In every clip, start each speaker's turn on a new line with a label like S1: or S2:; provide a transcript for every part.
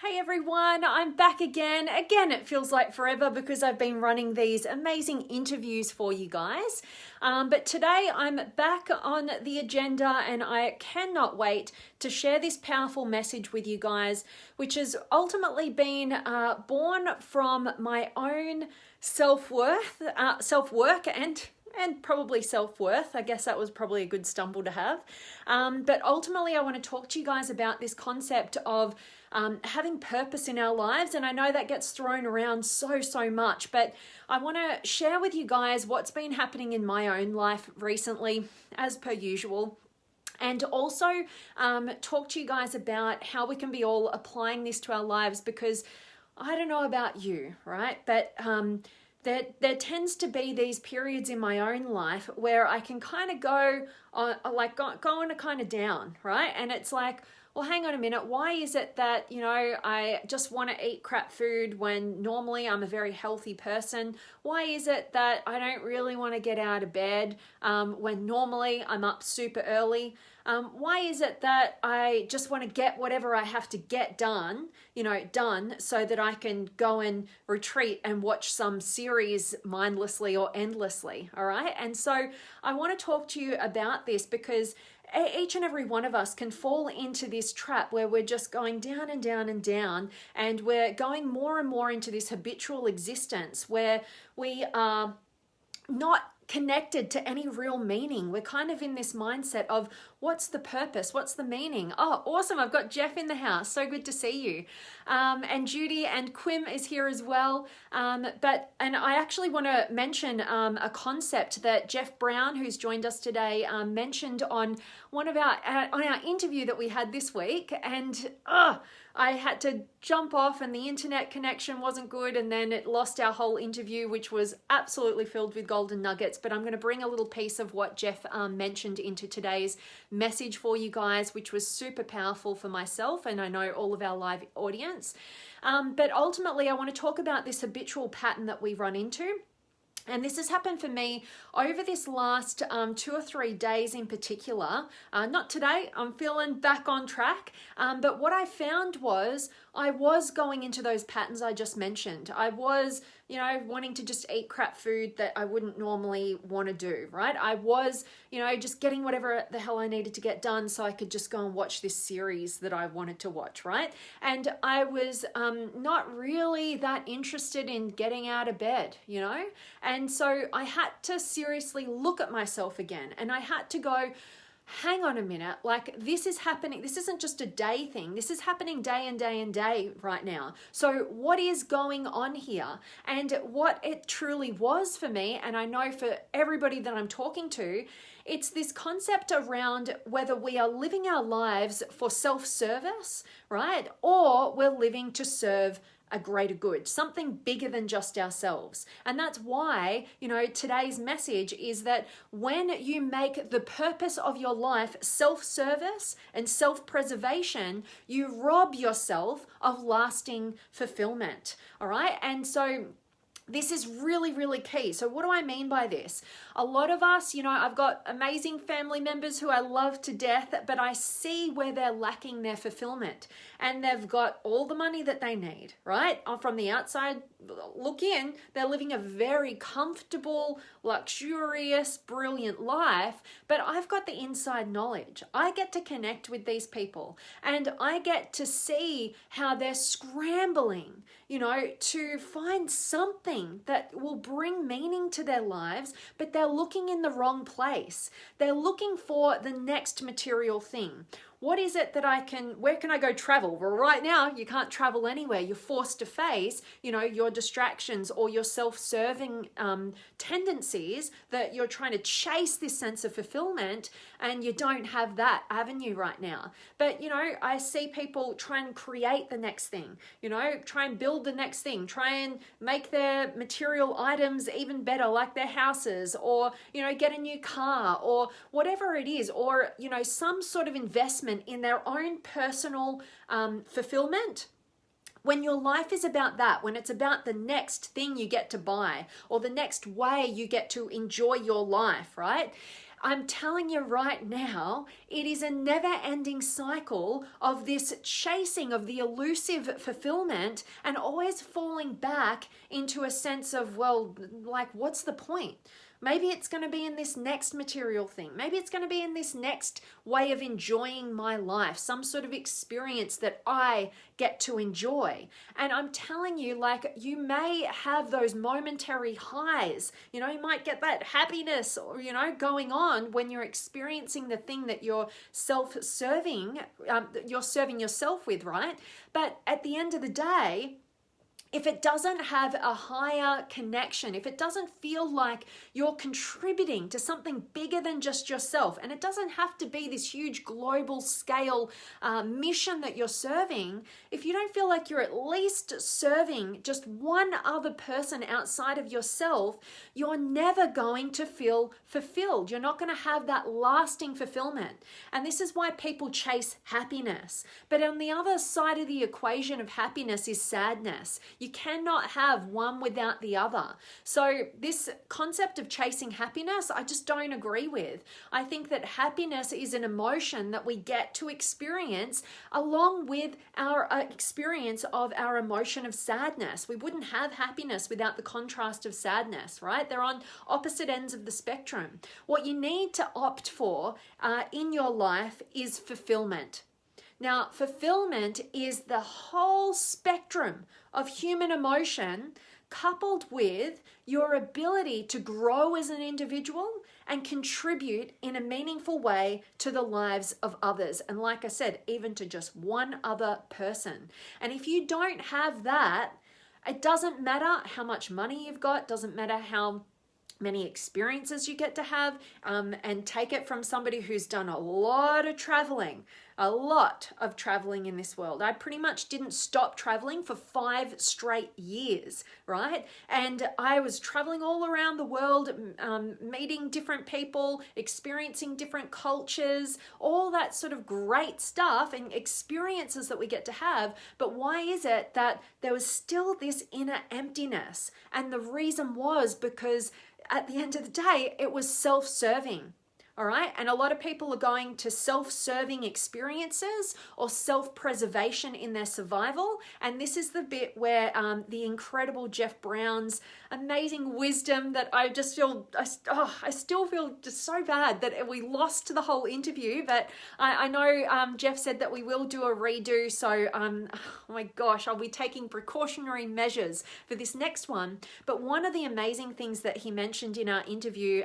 S1: Hey everyone, I'm back again. Again, it feels like forever because I've been running these amazing interviews for you guys. But today I'm back on the agenda and I cannot wait to share this powerful message with you guys, which has ultimately been born from my own self-worth, self-work and probably self-worth. I guess that was probably a good stumble to have. But ultimately, I want to talk to you guys about this concept of having purpose in our lives. And I know that gets thrown around so much, but I want to share with you guys what's been happening in my own life recently, as per usual. And also talk to you guys about how we can be all applying this to our lives, because I don't know about you, right? But there tends to be these periods in my own life where I can kind of go on a kind of down, right? And it's like, well, hang on a minute. Why is it that, I just want to eat crap food when normally I'm a very healthy person? Why is it that I don't really want to get out of bed when normally I'm up super early? Why is it that I just want to get whatever I have to get done, done so that I can go and retreat and watch some series mindlessly or endlessly, all right? And so I want to talk to you about this because each and every one of us can fall into this trap where we're just going down and down and down, and we're going more and more into this habitual existence where we are not connected to any real meaning. We're kind of in this mindset of what's the purpose? What's the meaning? Oh, awesome. I've got Jeff in the house. So good to see you. And Judy and Quim is here as well. And I actually want to mention a concept that Jeff Brown, who's joined us today, mentioned on on our interview that we had this week. And I had to jump off and the internet connection wasn't good, and then it lost our whole interview, which was absolutely filled with golden nuggets. But I'm going to bring a little piece of what Jeff mentioned into today's message for you guys, which was super powerful for myself and I know all of our live audience. But ultimately, I want to talk about this habitual pattern that we run into. And this has happened for me over this last 2 or 3 days in particular. Not today, I'm feeling back on track. But what I found was I was going into those patterns I just mentioned. I was, wanting to just eat crap food that I wouldn't normally want to do, right? I was, just getting whatever the hell I needed to get done so I could just go and watch this series that I wanted to watch, right? And I was not really that interested in getting out of bed, And so I had to seriously look at myself again, and I had to go, hang on a minute, like this is happening. This isn't just a day thing. This is happening day and day and day right now. So what is going on here? And what it truly was for me, and I know for everybody that I'm talking to, it's this concept around whether we are living our lives for self-service, right? Or we're living to serve a greater good, something bigger than just ourselves. And that's why, today's message is that when you make the purpose of your life self-service and self-preservation, you rob yourself of lasting fulfillment. All right. And so this is really, really key. So what do I mean by this? A lot of us, I've got amazing family members who I love to death, but I see where they're lacking their fulfillment, and they've got all the money that they need, right? From the outside look in, they're living a very comfortable, luxurious, brilliant life, but I've got the inside knowledge. I get to connect with these people, and I get to see how they're scrambling, to find something that will bring meaning to their lives, but they're looking in the wrong place. They're looking for the next material thing. What is it that where can I go travel? Well, right now you can't travel anywhere. You're forced to face, your distractions or your self-serving tendencies that you're trying to chase this sense of fulfillment, and you don't have that avenue right now. But, I see people try and create the next thing, try and build the next thing, try and make their material items even better, like their houses, or, get a new car or whatever it is, or, some sort of investment in their own personal fulfillment. When your life is about that, when it's about the next thing you get to buy or the next way you get to enjoy your life, right? I'm telling you right now, it is a never-ending cycle of this chasing of the elusive fulfillment and always falling back into a sense of, well, like, what's the point? Maybe it's going to be in this next material thing. Maybe it's going to be in this next way of enjoying my life, some sort of experience that I get to enjoy. And I'm telling you, like, you may have those momentary highs. You know, you might get that happiness, or, you know, going on when you're experiencing the thing that you're self-serving, you're serving yourself with, right? But at the end of the day, if it doesn't have a higher connection, if it doesn't feel like you're contributing to something bigger than just yourself, and it doesn't have to be this huge global scale mission that you're serving, if you don't feel like you're at least serving just one other person outside of yourself, you're never going to feel fulfilled. You're not going to have that lasting fulfillment. And this is why people chase happiness. But on the other side of the equation of happiness is sadness. You cannot have one without the other. So this concept of chasing happiness, I just don't agree with. I think that happiness is an emotion that we get to experience along with our experience of our emotion of sadness. We wouldn't have happiness without the contrast of sadness, right? They're on opposite ends of the spectrum. What you need to opt for in your life is fulfillment. Now, fulfillment is the whole spectrum of human emotion coupled with your ability to grow as an individual and contribute in a meaningful way to the lives of others. And like I said, even to just one other person. And if you don't have that, it doesn't matter how much money you've got, doesn't matter how many experiences you get to have, and take it from somebody who's done a lot of traveling in this world. I pretty much didn't stop traveling for 5 straight years, right? And I was traveling all around the world, meeting different people, experiencing different cultures, all that sort of great stuff and experiences that we get to have. But why is it that there was still this inner emptiness? And the reason was because at the end of the day, it was self-serving. All right. And a lot of people are going to self-serving experiences or self-preservation in their survival. And this is the bit where the incredible Jeff Brown's amazing wisdom that I just feel, I still feel just so bad that we lost the whole interview. But I know Jeff said that we will do a redo. So, oh my gosh, I'll be taking precautionary measures for this next one. But one of the amazing things that he mentioned in our interview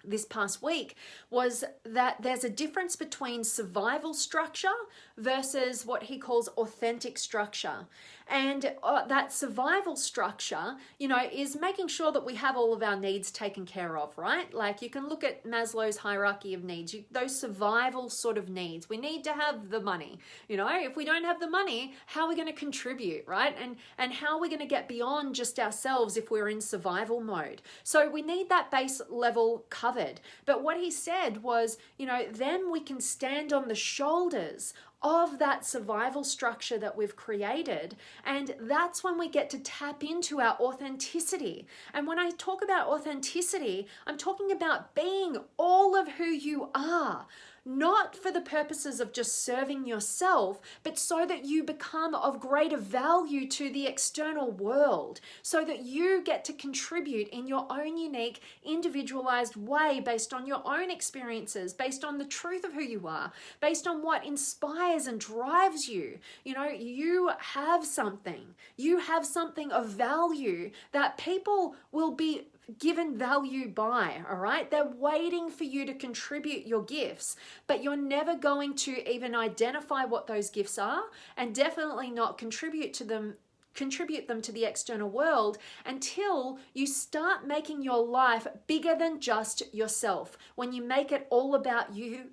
S1: this past week was that there's a difference between survival structure versus what he calls authentic structure. And that survival structure, you know, is making sure that we have all of our needs taken care of, right? Like you can look at Maslow's hierarchy of needs, those survival sort of needs. We need to have the money, you know, if we don't have the money, how are we going to contribute, right? And how are we going to get beyond just ourselves if we're in survival mode? So we need that base level covered. But what he said was, you know, then we can stand on the shoulders of that survival structure that we've created. And that's when we get to tap into our authenticity. And when I talk about authenticity, I'm talking about being all of who you are. Not for the purposes of just serving yourself, but so that you become of greater value to the external world, so that you get to contribute in your own unique, individualized way based on your own experiences, based on the truth of who you are, based on what inspires and drives you. You know, you have something of value that people will be given value by, all right? They're waiting for you to contribute your gifts, but you're never going to even identify what those gifts are and definitely not contribute them to the external world until you start making your life bigger than just yourself. When you make it all about you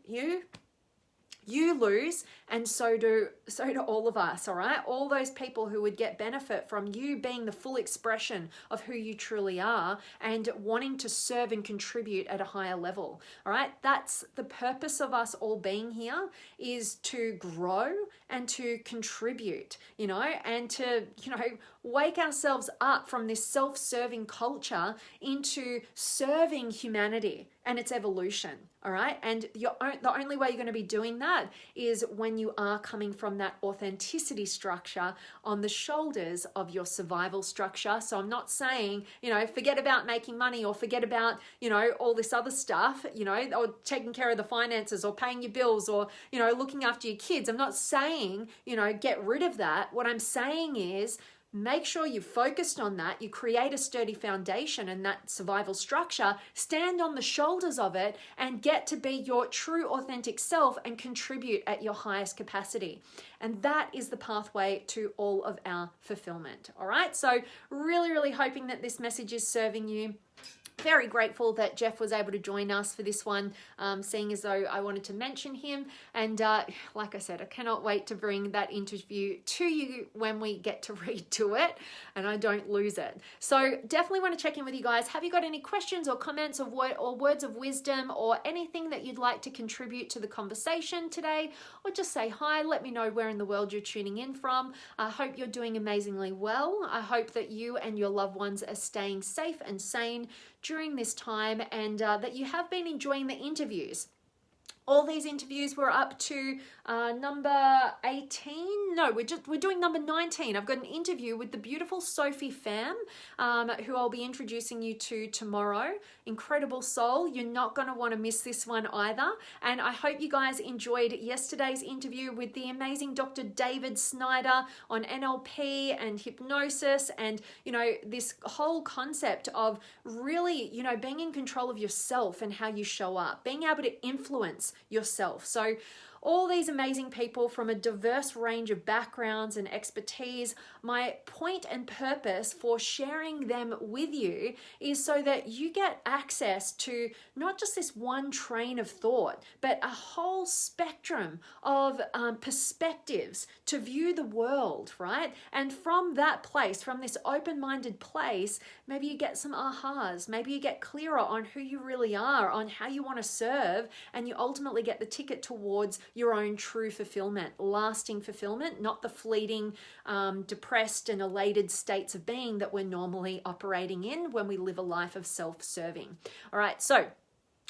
S1: lose, and so do all of us, all right? All those people who would get benefit from you being the full expression of who you truly are and wanting to serve and contribute at a higher level, all right? That's the purpose of us all being here, is to grow and to contribute, you know, and to, you know, wake ourselves up from this self-serving culture into serving humanity and it's evolution, all right? And the only way you're going to be doing that is when you are coming from that authenticity structure on the shoulders of your survival structure. So I'm not saying, forget about making money or forget about, all this other stuff, or taking care of the finances or paying your bills or, looking after your kids. I'm not saying, get rid of that. What I'm saying is, make sure you're focused on that. You create a sturdy foundation and that survival structure, stand on the shoulders of it and get to be your true authentic self and contribute at your highest capacity. And that is the pathway to all of our fulfillment. All right. So really, really hoping that this message is serving you. Very grateful that Jeff was able to join us for this one, seeing as though I wanted to mention him. And like I said, I cannot wait to bring that interview to you when we get to read to it and I don't lose it. So definitely want to check in with you guys. Have you got any questions or comments or words of wisdom or anything that you'd like to contribute to the conversation today? Or just say hi, let me know where in the world you're tuning in from. I hope you're doing amazingly well. I hope that you and your loved ones are staying safe and sane during this time, and that you have been enjoying the interviews. All these interviews were up to number 18. No, we're doing number 19. I've got an interview with the beautiful Sophie Pham, who I'll be introducing you to tomorrow. Incredible soul. You're not going to want to miss this one either. And I hope you guys enjoyed yesterday's interview with the amazing Dr. David Snyder on NLP and hypnosis and, this whole concept of really, being in control of yourself and how you show up, being able to influence yourself. So all these amazing people from a diverse range of backgrounds and expertise. My point and purpose for sharing them with you is so that you get access to not just this one train of thought, but a whole spectrum of perspectives to view the world, right? And from that place, from this open-minded place, maybe you get some ahas, maybe you get clearer on who you really are, on how you want to serve, and you ultimately get the ticket towards your own true fulfillment, lasting fulfillment, not the fleeting, depressed and elated states of being that we're normally operating in when we live a life of self-serving. All right, so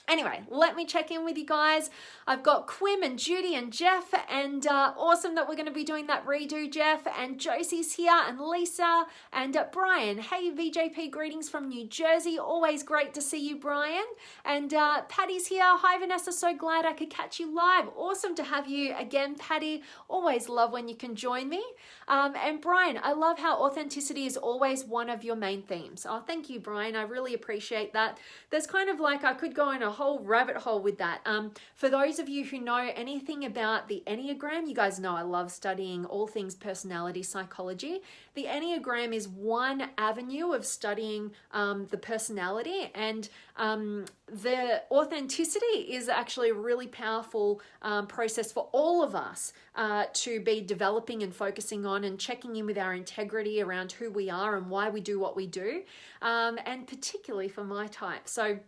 S1: anyway, let me check in with you guys. I've got Quim and Judy and Jeff, and awesome that we're going to be doing that redo, Jeff. And Josie's here, and Lisa, and Brian. Hey, VJP, greetings from New Jersey. Always great to see you, Brian. And Patty's here. Hi, Vanessa. So glad I could catch you live. Awesome to have you again, Patty. Always love when you can join me. And Brian, I love how authenticity is always one of your main themes. Oh, thank you, Brian. I really appreciate that. There's kind of like, I could go in a whole rabbit hole with that. For those of you who know anything about the Enneagram, you guys know I love studying all things personality psychology. The Enneagram is one avenue of studying the personality, and the authenticity is actually a really powerful process for all of us to be developing and focusing on and checking in with our integrity around who we are and why we do what we do, and particularly for my type. So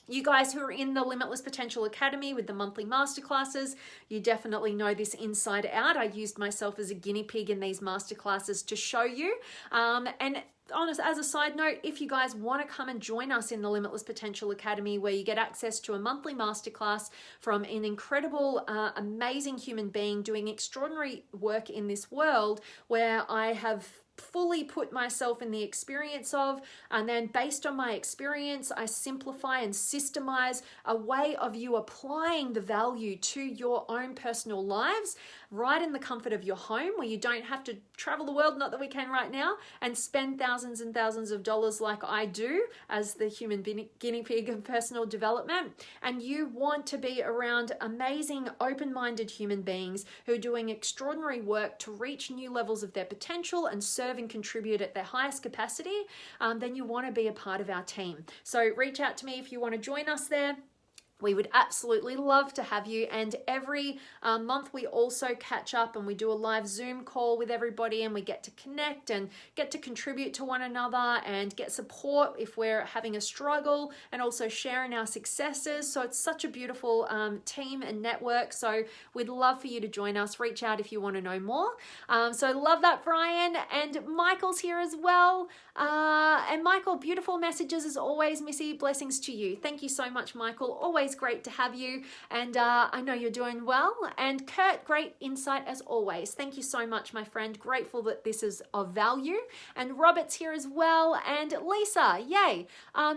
S1: you guys who are in the Limitless Potential Academy with the monthly masterclasses, you definitely know this inside out. I used myself as a guinea pig in these masterclasses to show you. And honest, as a side note, if you guys want to come and join us in the Limitless Potential Academy, where you get access to a monthly masterclass from an incredible, amazing human being doing extraordinary work in this world, where I have fully put myself in the experience of, and then based on my experience, I simplify and systemize a way of you applying the value to your own personal lives right in the comfort of your home, where you don't have to travel the world, not that we can right now, and spend thousands and thousands of dollars like I do as the human guinea pig of personal development. And you want to be around amazing, open-minded human beings who are doing extraordinary work to reach new levels of their potential and serve and contribute at their highest capacity, then you want to be a part of our team. So reach out to me if you want to join us there. We would absolutely love to have you. And every month we also catch up and we do a live Zoom call with everybody, and we get to connect and get to contribute to one another and get support if we're having a struggle, and also sharing our successes. So it's such a beautiful team and network. So we'd love for you to join us. Reach out if you want to know more. So love that, Brian. And Michael's here as well. And Michael, beautiful messages as always, Missy. Blessings to you. Thank you so much, Michael. Always great to have you, and I know you're doing well. And Kurt, great insight as always. Thank you so much, my friend. Grateful that this is of value. And Robert's here as well, and Lisa, yay.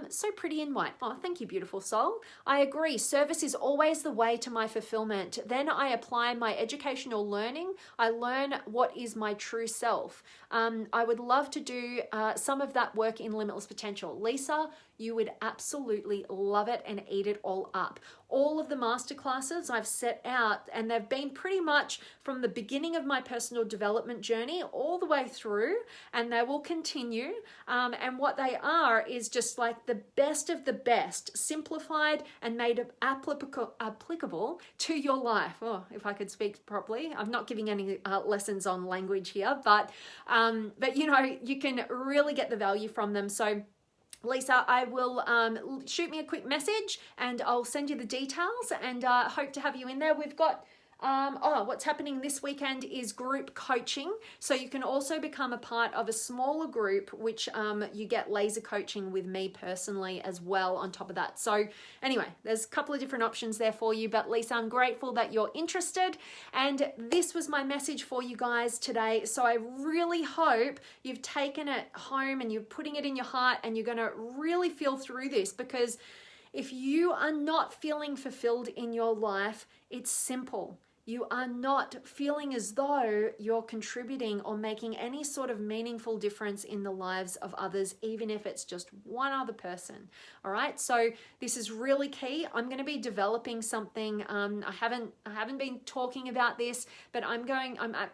S1: So pretty in white. Oh, thank you, beautiful soul. I agree. Service is always the way to my fulfillment. Then I apply my educational learning. I learn what is my true self. I would love to do some of that work in Limitless Potential. Lisa, you would absolutely love it and eat it all up. All of the masterclasses I've set out, and they've been pretty much from the beginning of my personal development journey all the way through, and they will continue. And what they are is just like the best of the best, simplified and made applicable to your life. Oh, if I could speak properly. I'm not giving any lessons on language here, but you know, you can really get the value from them. So Lisa, I will shoot me a quick message and I'll send you the details, and hope to have you in there. We've got what's happening this weekend is group coaching. So you can also become a part of a smaller group, which you get laser coaching with me personally as well on top of that. So anyway, there's a couple of different options there for you. But Lisa, I'm grateful that you're interested. And this was my message for you guys today. So I really hope you've taken it home and you're putting it in your heart, and you're going to really feel through this, because if you are not feeling fulfilled in your life, it's simple. You are not feeling as though you're contributing or making any sort of meaningful difference in the lives of others, even if it's just one other person. All right. So this is really key. I'm going to be developing something. I haven't been talking about this, but I'm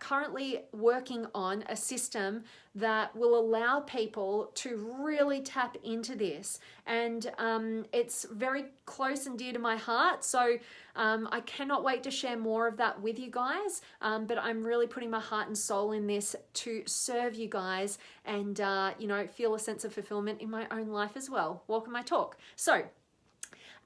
S1: currently working on a system that will allow people to really tap into this. And it's very close and dear to my heart. So I cannot wait to share more of that with you guys. But I'm really putting my heart and soul in this to serve you guys, and feel a sense of fulfillment in my own life as well. Walk my talk. So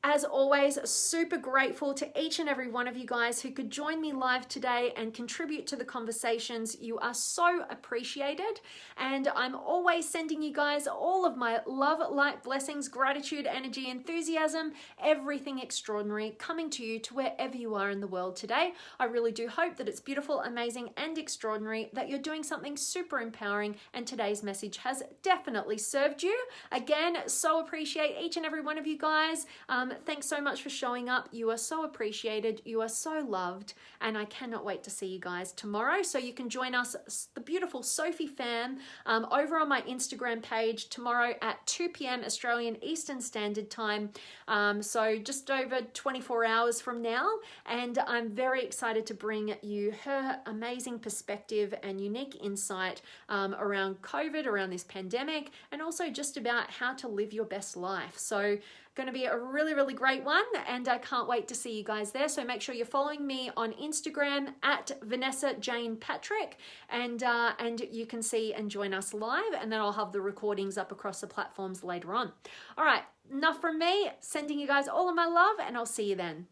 S1: as always, super grateful to each and every one of you guys who could join me live today and contribute to the conversations. You are so appreciated. And I'm always sending you guys all of my love, light, blessings, gratitude, energy, enthusiasm, everything extraordinary coming to you to wherever you are in the world today. I really do hope that it's beautiful, amazing, and extraordinary, that you're doing something super empowering, and today's message has definitely served you. Again, so appreciate each and every one of you guys. Thanks so much for showing up. You are so appreciated. You are so loved. And I cannot wait to see you guys tomorrow. So you can join us, the beautiful Sophie fam, over on my Instagram page tomorrow at 2 p.m. Australian Eastern Standard Time. So just over 24 hours from now. And I'm very excited to bring you her amazing perspective and unique insight around COVID, around this pandemic, and also just about how to live your best life. So going to be a really, really great one, and I can't wait to see you guys there. So make sure you're following me on Instagram at Vanessa Jane Patrick, and you can see and join us live, and then I'll have the recordings up across the platforms later on. All right, enough from me. Sending you guys all of my love, and I'll see you then.